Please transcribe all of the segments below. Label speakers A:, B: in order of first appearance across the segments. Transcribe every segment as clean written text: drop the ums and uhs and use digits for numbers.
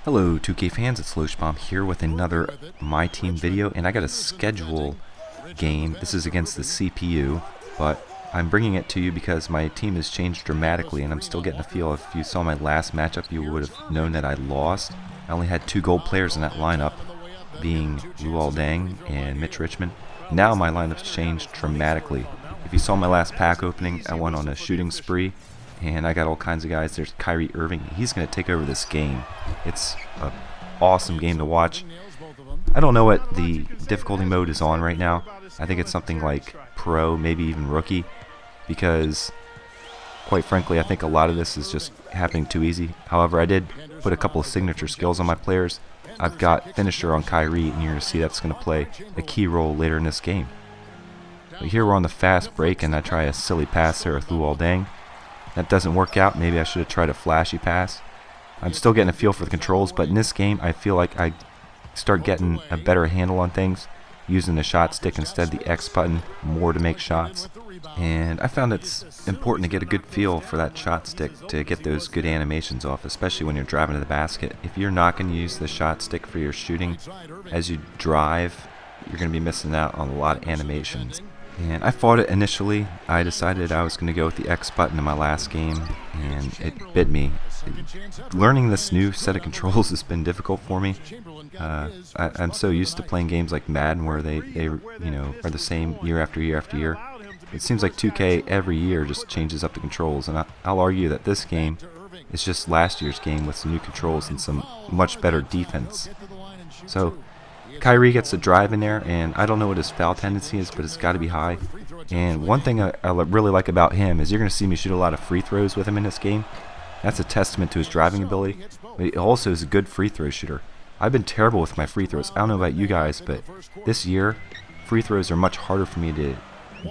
A: Hello 2K fans, it's Loshbomb here with another My Team video, and I got a schedule game. This is against the CPU, but I'm bringing it to you because my team has changed dramatically and I'm still getting a feel. If you saw my last matchup, you would have known that I lost. I only had 2 gold players in that lineup, being Luol Deng and Mitch Richmond. Now my lineup's changed dramatically. If you saw my last pack opening, I went on a shooting spree. And I got all kinds of guys. There's Kyrie Irving. He's going to take over this game. It's an awesome game to watch. I don't know what the difficulty mode is on right now. I think it's something like Pro, maybe even Rookie. Because, quite frankly, I think a lot of this is just happening too easy. However, I did put a couple of signature skills on my players. I've got Finisher on Kyrie, and you're going to see that's going to play a key role later in this game. But here we're on the fast break, and I try a silly pass there with Luol Deng. That doesn't work out. Maybe I should have tried a flashy pass. I'm still getting a feel for the controls, but in this game I feel like I start getting a better handle on things using the shot stick instead of the X button more to make shots. And I found it's important to get a good feel for that shot stick to get those good animations off, especially when you're driving to the basket. If you're not going to use the shot stick for your shooting as you drive, you're going to be missing out on a lot of animations. And I fought it initially. I decided I was going to go with the X button in my last game, and it bit me. Learning this new set of controls has been difficult for me. I'm so used to playing games like Madden where they are the same year after year after year. It seems like 2K every year just changes up the controls, and I'll argue that this game is just last year's game with some new controls and some much better defense. So Kyrie gets a drive in there, and I don't know what his foul tendency is, but it's got to be high. And one thing I really like about him is you're going to see me shoot a lot of free throws with him in this game. That's a testament to his driving ability, but he also is a good free throw shooter. I've been terrible with my free throws. I don't know about you guys, but this year, free throws are much harder for me to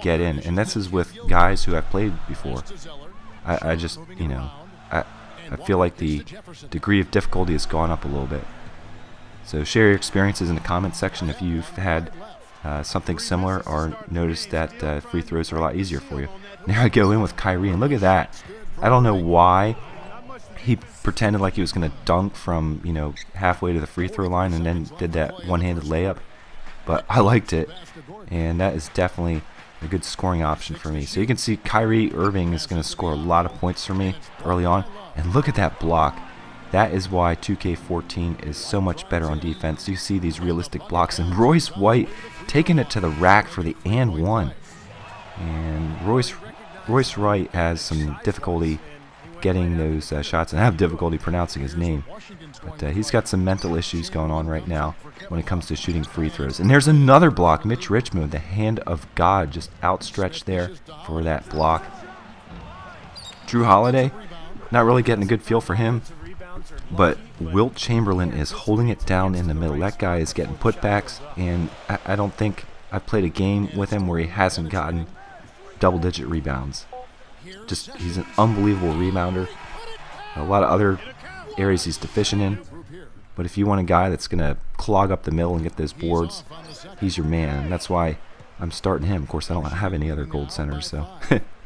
A: get in, and this is with guys who I've played before. I just, I feel like the degree of difficulty has gone up a little bit. So share your experiences in the comments section if you've had something similar or noticed that free throws are a lot easier for you. There I go in with Kyrie, and look at that. I don't know why he pretended like he was going to dunk from halfway to the free throw line and then did that one-handed layup. But I liked it, and that is definitely a good scoring option for me. So you can see Kyrie Irving is going to score a lot of points for me early on. And look at that block. That is why 2K14 is so much better on defense. You see these realistic blocks, and Royce White taking it to the rack for the and one. And Royce White has some difficulty getting those shots, and I have difficulty pronouncing his name. But he's got some mental issues going on right now when it comes to shooting free throws. And there's another block. Mitch Richmond, the hand of God, just outstretched there for that block. Jrue Holiday, not really getting a good feel for him. But Wilt Chamberlain is holding it down in the middle. That guy is getting putbacks, and I don't think I've played a game with him where he hasn't gotten double-digit rebounds. He's an unbelievable rebounder. A lot of other areas he's deficient in. But if you want a guy that's going to clog up the middle and get those boards, he's your man. And that's why I'm starting him. Of course, I don't have any other gold centers, so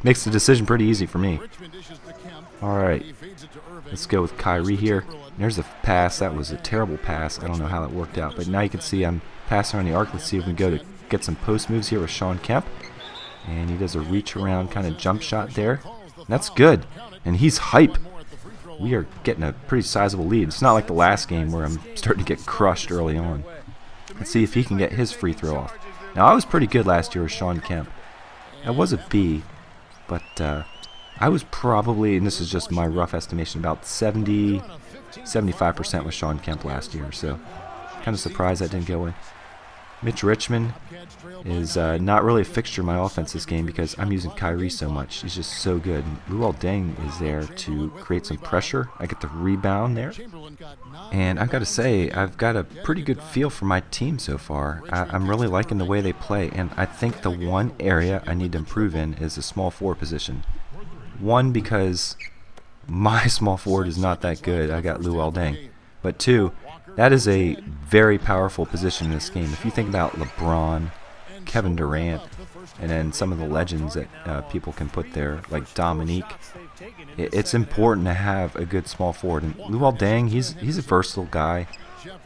A: makes the decision pretty easy for me. Alright, let's go with Kyrie here. There's a pass. That was a terrible pass. I don't know how that worked out, but now you can see I'm passing around the arc. Let's see if we can go to get some post moves here with Shawn Kemp. And he does a reach around kind of jump shot there. That's good. And he's hype. We are getting a pretty sizable lead. It's not like the last game where I'm starting to get crushed early on. Let's see if he can get his free throw off. Now, I was pretty good last year with Shawn Kemp. I was a B, but I was probably, and this is just my rough estimation, about 75% with Shawn Kemp last year. So, kind of surprised that didn't go in. Mitch Richmond is not really a fixture in my offense this game because I'm using Kyrie so much. He's just so good. Luol Deng is there to create some pressure. I get the rebound there. And I've got to say, I've got a pretty good feel for my team so far. I'm really liking the way they play. And I think the one area I need to improve in is the small forward position. One, because my small forward is not that good. I got Luol Deng. But two, that is a very powerful position in this game. If you think about LeBron, Kevin Durant, and then some of the legends that people can put there, like Dominique. It's important to have a good small forward. And Luol Deng, he's a versatile guy,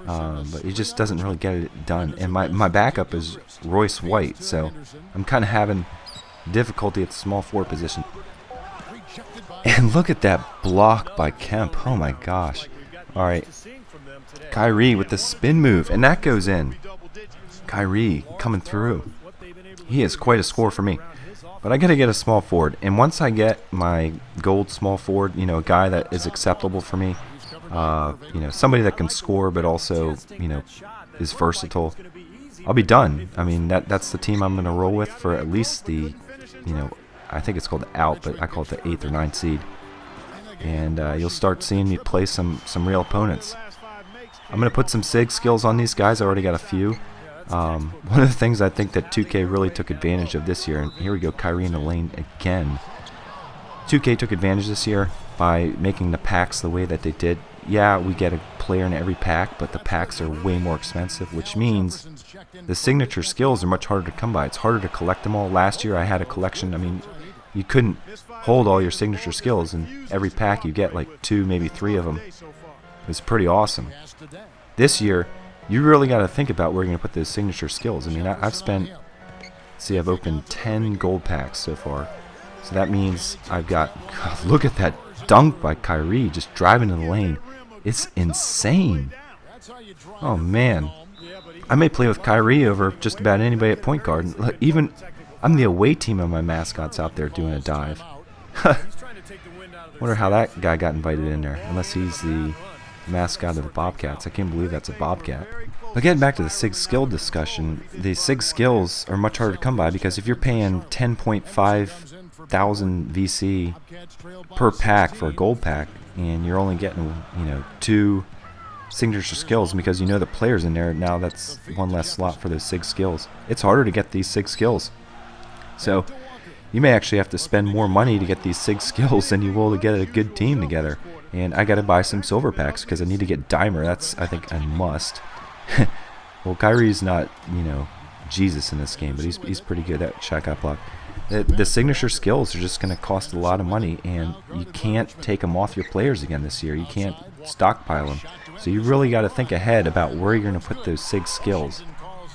A: but he just doesn't really get it done. And my backup is Royce White, so I'm kind of having difficulty at the small forward position. And look at that block by Kemp. Oh my gosh. All right. Kyrie with the spin move, and that goes in. Kyrie coming through. He is quite a score for me. But I got to get a small forward. And once I get my gold small forward, a guy that is acceptable for me, somebody that can score but also, is versatile, I'll be done. I mean, that's the team I'm going to roll with for at least the, I think it's called the out, but I call it the 8th or 9th seed. And you'll start seeing me play some real opponents. I'm going to put some SIG skills on these guys. I already got a few. One of the things I think that 2K really took advantage of this year, and here we go, Kyrie in the lane again. 2K took advantage this year by making the packs the way that they did. Yeah, we get a player in every pack, but the packs are way more expensive, which means the signature skills are much harder to come by. It's harder to collect them all. Last year I had a collection. I mean, you couldn't hold all your signature skills, and every pack you get like 2, maybe 3 of them. It was pretty awesome. This year, you really got to think about where you're going to put those signature skills. I mean, I've spent, I've opened 10 gold packs so far. So that means I've got, God, look at that dunk by Kyrie, just driving in the lane. It's insane. Oh, man. I may play with Kyrie over just about anybody at point guard. Even, I'm the away team of my mascots out there doing a dive. Wonder how that guy got invited in there, unless he's the mascot of the Bobcats. I can't believe that's a Bobcat. But getting back to the SIG skill discussion, the SIG skills are much harder to come by because if you're paying 10.5 thousand VC per pack for a gold pack and you're only getting 2 signature skills because the players in there, now that's one less slot for those SIG skills. It's harder to get these SIG skills. So you may actually have to spend more money to get these SIG skills than you will to get a good team together. And I got to buy some silver packs because I need to get Dimer. That's, I think, a must. Well, Kyrie's not, Jesus in this game, but he's pretty good at shot clock block. The signature skills are just going to cost a lot of money, and you can't take them off your players again this year. You can't stockpile them. So you really got to think ahead about where you're going to put those SIG skills.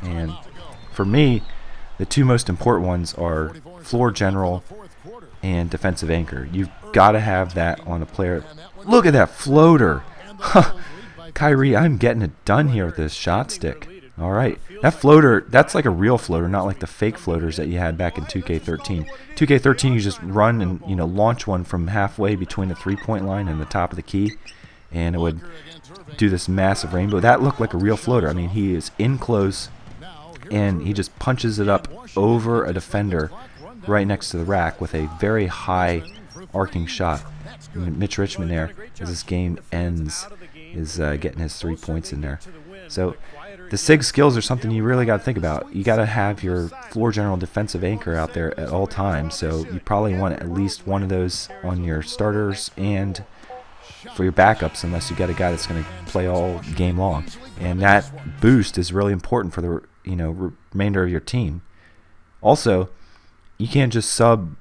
A: And for me, the 2 most important ones are floor general and defensive anchor. You've got to have that on a player. Look at that floater. Kyrie, I'm getting it done here with this shot stick. All right. That floater, that's like a real floater, not like the fake floaters that you had back in 2K13. 2K13, you just run and, launch one from halfway between the 3-point line and the top of the key, and it would do this massive rainbow. That looked like a real floater. I mean, he is in close, and he just punches it up over a defender right next to the rack with a very high arcing shot. Mitch Richmond there, as this game ends, is getting his 3 points in there. So the SIG skills are something you really got to think about. You got to have your floor general defensive anchor out there at all times. So you probably want at least one of those on your starters and for your backups, unless you got a guy that's going to play all game long. And that boost is really important for the remainder of your team. Also, you can't just sub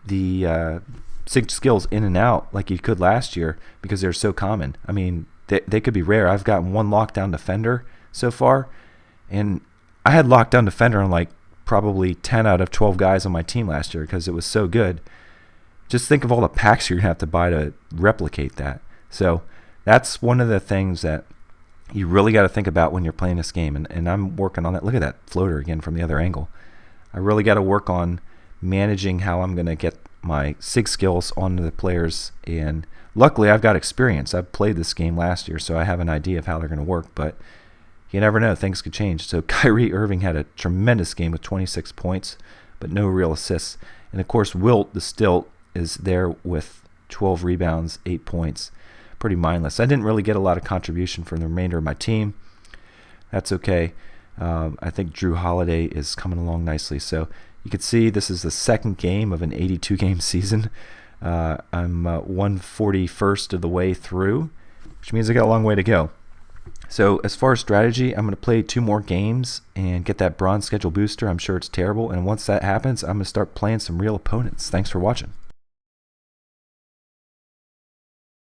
A: the SIG skills in and out like you could last year because they're so common. I mean, they could be rare. I've gotten 1 lockdown defender so far, and I had lockdown defender on like probably 10 out of 12 guys on my team last year because it was so good. Just think of all the packs you're going to have to buy to replicate that. So that's one of the things that you really got to think about when you're playing this game, and I'm working on that. Look at that floater again from the other angle. I really got to work on managing how I'm going to get my SIG skills onto the players, and luckily I've got experience. I've played this game last year, so I have an idea of how they're going to work, but you never know. Things could change. So Kyrie Irving had a tremendous game with 26 points, but no real assists. And of course, Wilt, the stilt, is there with 12 rebounds, 8 points. Pretty mindless. I didn't really get a lot of contribution from the remainder of my team. That's okay. I think Drew Holiday is coming along nicely. So you can see this is the second game of an 82-game season. I'm 141st of the way through, which means I got a long way to go. So as far as strategy, I'm going to play 2 more games and get that bronze schedule booster. I'm sure it's terrible, and once that happens, I'm going to start playing some real opponents. Thanks for watching.